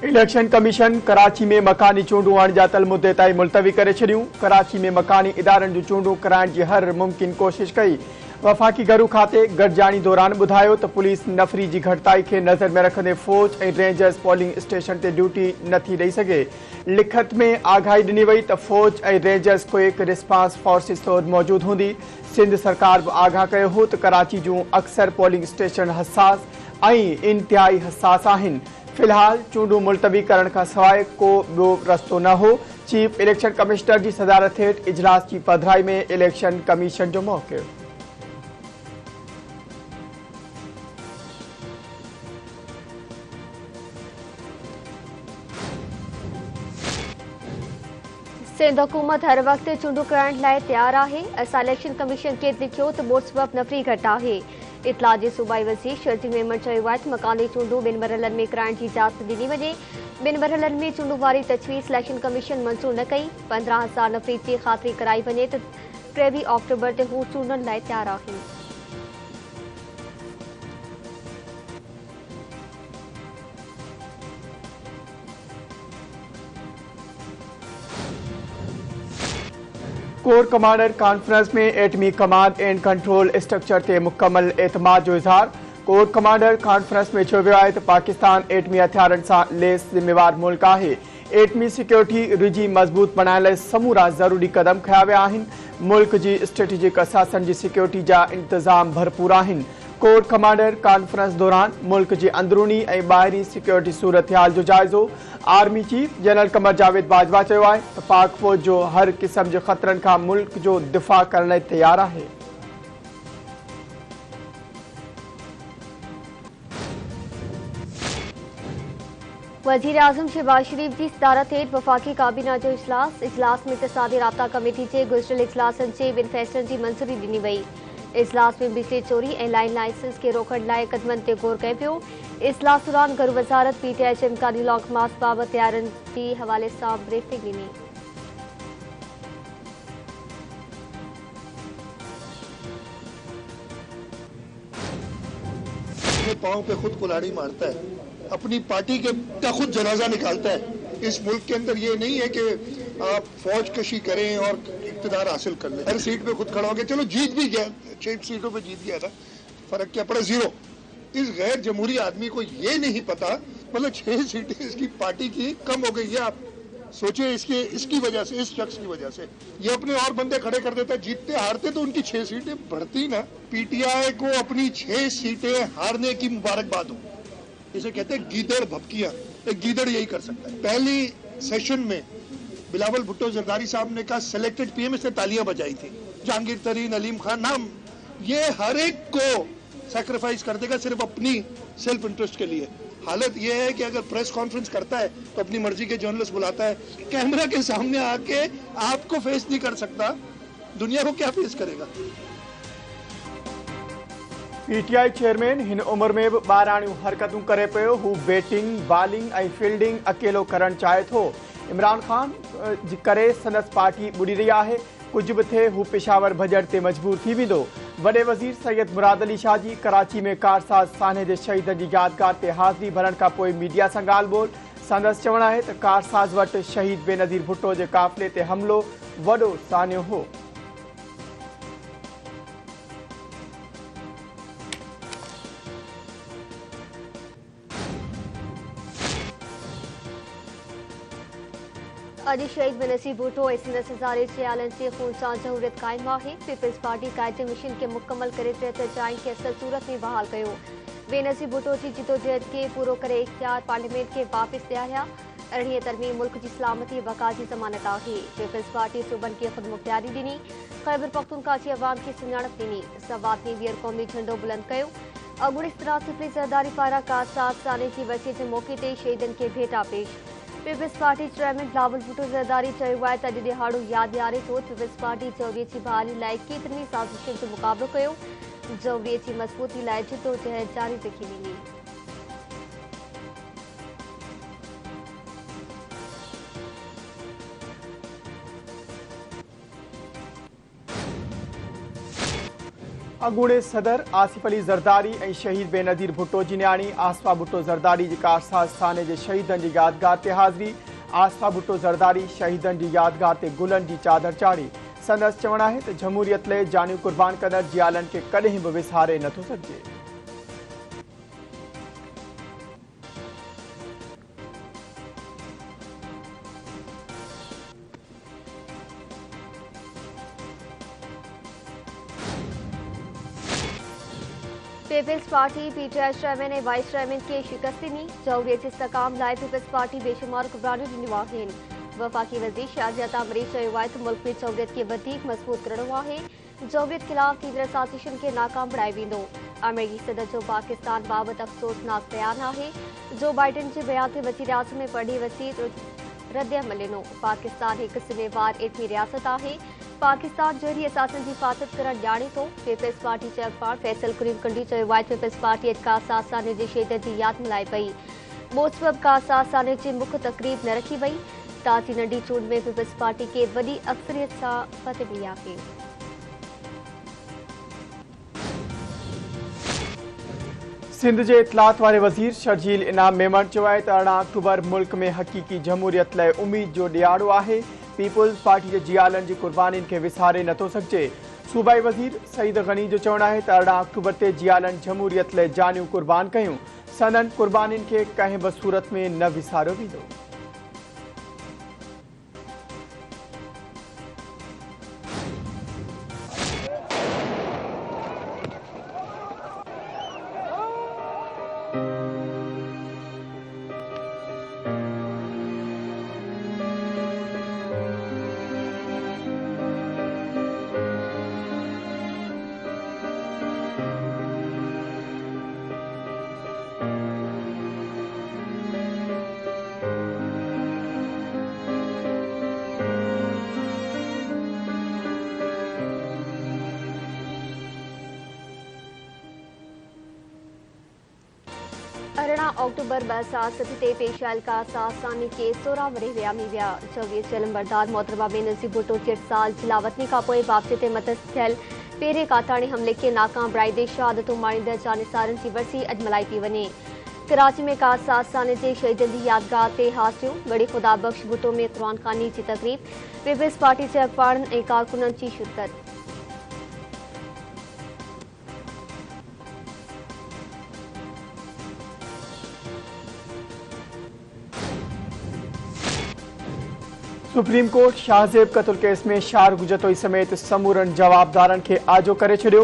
Election commission Karachi में मकानी चूंडू अणॼातल मुद्दे ताईं मुलतवी करे छॾियूं। कराची में मकानी इदारनि जूं चूंडू कराइण जी हर मुमकिन कोशिश कई। वफ़ाक़ी घरू खाते गॾिजाणी दौरान ॿुधायो त पुलिस नफ़री जी घटिताई खे नज़र में रखंदे फ़ौज ऐं रेंजर्स पोलिंग स्टेशन ते ड्यूटी नथी ॾेई सघे। लिखत में आगाही ॾिनी वई त फ़ौज ऐं रेंजर्स क्विक रिस्पांस फोर्सिस तौरु मौजूदु हूंदी। सिंध सरकार बि आगाह कयो हो त कराची जूं अक्सर पोलिंग स्टेशन हसास ऐं इंतिहाई हसास आहिनि। फिलहाल चूंडू मुलतवी करण खां सवाइ को ॿियो रस्तो न हो। चीफ इलेक्शन कमिश्नर जी सदारत हेठि इजलास जी पधिराई में इलेक्शन कमीशन जो मौक़िफ़। सिंध हुकूमत हर वक्त चूंडू कराइण लाइ तैयार है। असां इलेक्शन कमीशन खे लिखियो त मुस्बत नफ़री घटि आहे। इतला जे सूबाई वज़ीर शर्जील मेमन चयो आहे त मकानी चूंडू ॿिनि मरहलनि में कराइण जी इजाज़त ॾिनी वञे। ॿिनि मरहलनि में चूंडू वारी तजवीज़ इलेक्शन कमीशन मंज़ूर न कई। 15,000 नफ़री जी ख़ातिरी कराई वञे त 23 अक्टूबर ते हू चूंडण लाइ तैयार आहिनि। कोर कमांडर कॉन्फ्रेंस में एटमी कमांड एंड कंट्रोल स्ट्रक्चर ते मुकम्मल एतमाद जो इज़हार। कोर कमांडर कॉन्फ्रेंस में चयो वियो आहे त पाकिस्तान एटमी हथियारनि सां लैस ज़िम्मेवार मुल्क आहे। एटमी सिक्योरिटी रिजी मज़बूत बणाइण लाइ समूरा ज़रूरी क़दम खंया विया आहिनि। मुल्क जी स्ट्रेटेजिक असासनि जी सिक्योरिटी जा इंतज़ाम भरपूर आहिनि। कोर कमांडर कॉन्फ्रेंस दौरान मुल्क जी अंदरूनी ऐं ॿाहिरीं सिक्योरिटी सूरत-हाल जो जाइज़ो। Army chief general Qamar Javed Bajwa चयो आहे त पाक फ़ौज जो हर क़िस्म जे ख़तरनि खां मुल्क जो दिफ़ा करण लाइ तैयार आहे। वज़ीर आज़म शहबाज शरीफ जी सदारत हेठि वफ़ाक़ी काबीना जो इजलास में इक़्तिसादी राब्ता कमेटी जे गुज़िरियल इजलासनि जे ॿिनि फ़ैसिलनि जी मंज़ूरी ॾिनी वई। इजलास में बिजली चोरी ऐं लाइन लाइसेंस खे रोकण लाइ क़दमनि ते गौर कयो पियो। इजलास दौरान घरू वज़ारत पीटीआई जे इम्कानी लॉन्ग मार्च बाबति तयारियुनि जे हवाले सां ब्रीफिंग ॾिनी। पांव पे खुद कुल्हाड़ी मारता है, अपनी पार्टी का खुद जनाजा निकालता है। इस मुल्क के अंदर ये नहीं है कि आप फौज कशी करें और इक़्तिदार हासिल कर लें। हर सीट पे खुद खड़ा हो गया, चलो जीत भी गया, 6 सीटों पे जीत गया था, फर्क क्या पड़ा, 0। इस गैर जमहूरी आदमी को ये नहीं पता, मतलब 6 सीटें इसकी पार्टी की कम हो गई है। आप सोचिए इसकी वजह से, इस शख्स की वजह से ये अपने और बंदे खड़े कर देता। जीतते हारते तो उनकी 6 सीटें बढ़ती ना। पीटीआई को अपनी 6 सीटें हारने की मुबारकबाद हो। इसे कहते हैं गीदड़ भपकियां। एक गीदड़ यही कर सकता है। पहली सेशन में बिलावल भुट्टो जरदारी साहब ने कहा सिलेक्टेड पीएम, इसने तालियां बजाई थी। जहांगीर तरीन, अलीम खान, नाम ये हर एक को सैक्रिफाइस कर देगा सिर्फ अपनी सेल्फ इंटरेस्ट के लिए। हालत यह है कि अगर प्रेस कॉन्फ्रेंस करता है तो अपनी मर्जी के जर्नलिस्ट बुलाता है, कैमरा के सामने आके आपको फेस नहीं कर सकता, दुनिया को क्या फेस करेगा। पीटीआई चेयरमैन हिन उम्र में भी ॿाराणियूं हरकतूं करे पियो। हू बैटिंग, बॉलिंग ऐं फील्डिंग अकेलो करण चाहे थो। इमरान खान जे करे संदसि पार्टी ॿुड़ी रही आहे। कुझु बि थिए हू पेशावर भॼण ते मजबूर थी वेंदो। वॾे वज़ीर सैयद मुराद अली शाह जी कराची में कारसाज़ सान्हे जे शहीदनि जी यादगार ते हाज़िरी भरण खां पोइ मीडिया सां ॻाल्हि ॿोल। संदसि चवणु आहे त कारसाज़ वटि शहीद बेनज़ीर भुट्टो जे क़ाफ़िले ते हमिलो वॾो सान्हो हो। अॼु शहीद बेनज़ीर भुट्टो ऐं संदसि हज़ारे जे आलनि जे खून सां जमहूरियत क़ाइमु आहे। पीपल्स पार्टी काइदे मिशन खे मुकमल करे जाइन खे असल सूरत में बहाल कयो। बेनज़ीर भुट्टो जी जिदोजहद खे पूरो करे इख़्तियार पार्लियामेंट खे वापसि ॾियारिया। 18 तरमीम मुल्क जी सलामती बका जी ज़मानत आहे। पीपल्स पार्टी सूबनि खे ख़ुदि मुख़्तियारी ॾिनी। ख़ैबर पख्तूनख्वा जी अवाम खे सुञाणप ॾिनी। सवात में वीयर क़ौमी झंडो बुलंद कयो। अॻूणी इस्तराती पुलिस ज़रदारी पारां कारसाज़ साने जी वसीअ जे मौक़े ते शहीदनि खे भेटा पेश। Peoples Party chairman Bilawal Bhutto Zardari चयो आहे त अॼु ॾिहाड़ो यादि ॾियारे थो। पीपल्स पार्टी जमहूरियत जी बहाली लाइ केतिरनि ई साज़िशुनि जो मुक़ाबिलो कयो। जमहूरियत जी मज़बूती लाइ जिदोजहद जारी रखी वेंदी। अॻूणे सदर आसिफ अली ज़रदारी ऐं शहीद बेनज़ीर भुट्टो जी न्याणी आसफा भुट्टो ज़रदारी जी कारसाज़ थाने जे शहीदनि जी यादगार ते हाज़िरी। आसफा भुट्टो ज़रदारी शहीदनि जी यादगार ते गुलनि जी चादर चाढ़ी। संदसि चवणु आहे त जमहूरियत लाइ जानियूं कुर्बान कंदड़ जियालनि खे कॾहिं बि विसारे नथो सघिजे। पीपल्स पार्टी पीटीआई चेयरमैन ऐं वाइस चेयरमैन खे शिकस्त ॾिनी। जमहूरियत जे इस्तेकाम लाइ पीपल्स पार्टी बेशुमार कुर्बानियूं ॾिनियूं आहिनि। वफ़ाक़ी वज़ीर शाज़िया तामरी चयो आहे त मुल्क में जमहूरियत खे वधीक मज़बूत करणो आहे। जमहूरियत ख़िलाफ़ थींदड़ साज़िशुनि खे नाकाम बणाए वेंदो। अमेरिकी सदर जो पाकिस्तान बाबति अफ़सोसनाक बयान आहे। जो बाइडन जे बयान ते वज़ीर आज़म में पढ़ी वसी रद्दअमल ॾिनो। पाकिस्तान हिकु सिमेवार एटमी रियासत आहे। पाकिस्तान जहिड़ी असासनि जी हिफ़ाज़त करणु ॼाणे थो। पीपल्स पार्टी जे अख़बार फैसल करीम कंडी चयो आहे पीपल्स पार्टी अॼु कारसाज़ थाने जे शहीदनि जी यादि मिलाए पई। मोसबब कारसाज़ थाने जे मुख्य तक़रीब न रखी वई। ताज़ी नंढी चूंड में पीपल्स पार्टी खे वॾी अक्सरियत सां फतह मिली आहे। सिंध जे इतलात वारे वज़ीर शर्जील इनाम मेमण चयो आहे त 18 अक्टूबर मुल्क में हक़ीक़ी जमहूरियत लाइ उमीद जो ॾियारो आहे। पीपल्स पार्टी जे जियालनि जी कुर्बानीनि खे विसारे नथो सघिजे। सूबाई वज़ीर सईद गनी जो चवणु आहे त 18 अक्टूबर ते जियालनि जमहूरियत लाइ जानियूं कुर्बान कयूं। संदनि कुर्बानीनि खे कंहिं बि सूरत में न विसारियो वेंदो। अक्टूबर 2007 ते पेश आयल कारसाज़ सानी के 16 वरे वियामी विया। 24 चलमबरदार मोहतरमा बेनज़ीर भुट्टो 60 साल जिलावतनी खां पोइ वापसी ते मदद थियल पहिरें काताणी हमले खे नाकाम बणाईंदे शहादतूं माणींदड़ जानिसारनि जी वरसी अॼु मल्हाई थी वञे। कराची में कारसाज़ साने जे शहीदनि जी यादगार ते हाज़िरियूं। बड़ी ख़ुदा बख़्श भुट्टो में क़ुरान ख़ानी जी तक़रीब। पीपल्स पार्टी जे अख़बारनि ऐं कारकुननि जी शिरकत। सुप्रीम कोर्ट शाहज़ेब क़त्ल केस में शार गुजतोई समेत समूरनि जवाबदारनि खे आजो करे छॾियो।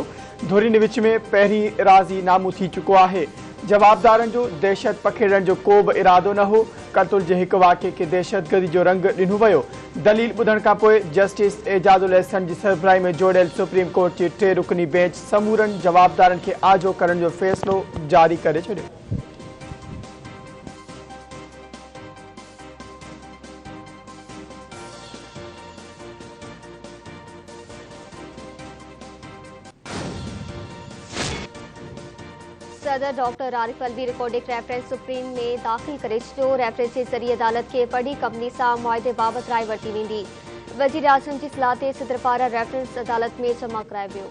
धुरियुनि विच में पहिरीं राज़ीनामो थी चुको आहे। जवाबदारनि जो दहशत पखेड़ण जो को बि इरादो न हो। क़त्ल जे हिकु वाक़े खे दहशतगर्दी जो रंग ॾिनो वियो। दलील ॿुधण खां पोइ जस्टिस एजाज़ुल अहसन जी सरबराही में जोड़ियल सुप्रीम कोर्ट जी 3 रुकनी बेंच समूरनि जवाबदारनि खे आजो करण जो फ़ैसिलो जारी करे छॾियो। सदर doctor Arif Alvi recording reference supreme में दाख़िल करे छॾियो। रेफरेंस जे ज़रिए अदालत खे बड़ी कंपनी सां मुआहिदे बाबति राय वरिती वेंदी। वज़ीर आज़म जी सलाह ते सदर पारां रेफरेंस अदालत में जमा करायो वियो।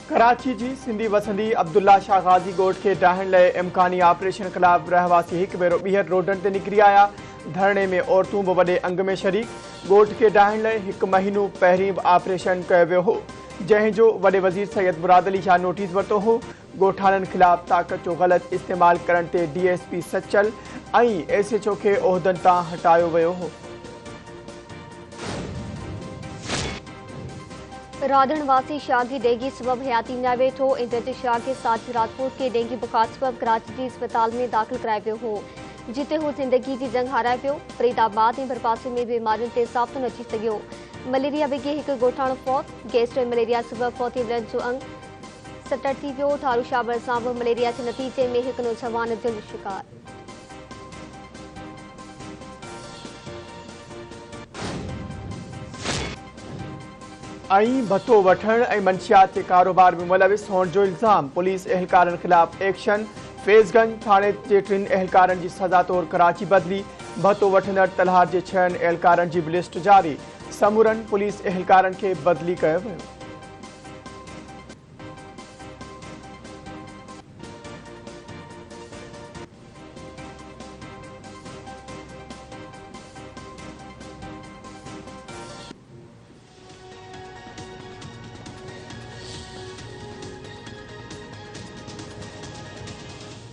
कराची जी सिंधी वसंदी अब्दुल्ला शाह गाज़ी ॻोठ खे ढाहण लाइ इम्कानी ऑपरेशन ख़िलाफ़ रहवासी हिकु भेरो ॿीहर रोडनि ते निकिरी आया। धरणे में औरतूं बि वॾे अंग में शरीक। ॻोठ खे ढाहण लाइ 1 महीनो पहिरीं बि ऑपरेशन कयो वियो हो, जंहिंजो वॾे वज़ीर सैयद मुराद अली शाह नोटिस वरितो हो। ॻोठाणनि ख़िलाफ़ ताक़त जो ग़लति इस्तेमालु करण ते DSP सचल ऐं SHO खे उहिदनि तां हटायो वियो हो। राधण वासी शागी डेंगी सबब हयाती न वेठो। इंद्रजीत शागी साजिद राजपूत खे डेंगी बुखार सबब कराची जी अस्पताल में दाख़िल करायो वियो हो, जिते हू ज़िंदगी जी जंग हाराए पियो। फरीदाबाद ऐं भरपासे में बीमारियुनि ते साबितु न थी सघियो। मलेरिया बिगे हिकु ॻोठाणो फौत। गैस ऐं मलेरिया सबब फौती ब्लड जो अंग सटड़ थी वियो। ठारू शाबर सां बि मलेरिया जे नतीजे में हिकु नौजवान दिलि शिकार। ऐं भथो वठण ऐं मंशियात जे कारोबार में मुलविस हुअण जो इल्ज़ाम। पुलिस एहलकारनि ख़िलाफ़ एक्शन। फैज़गंज थाणे जे 3 एहलकारनि जी सज़ा तौर कराची बदिली। भतो वठंदड़ तलहार जे 6 एहलकारनि जी बि लिस्ट जारी। समूरनि पुलिस एहलकारनि खे बदिली कयो वियो।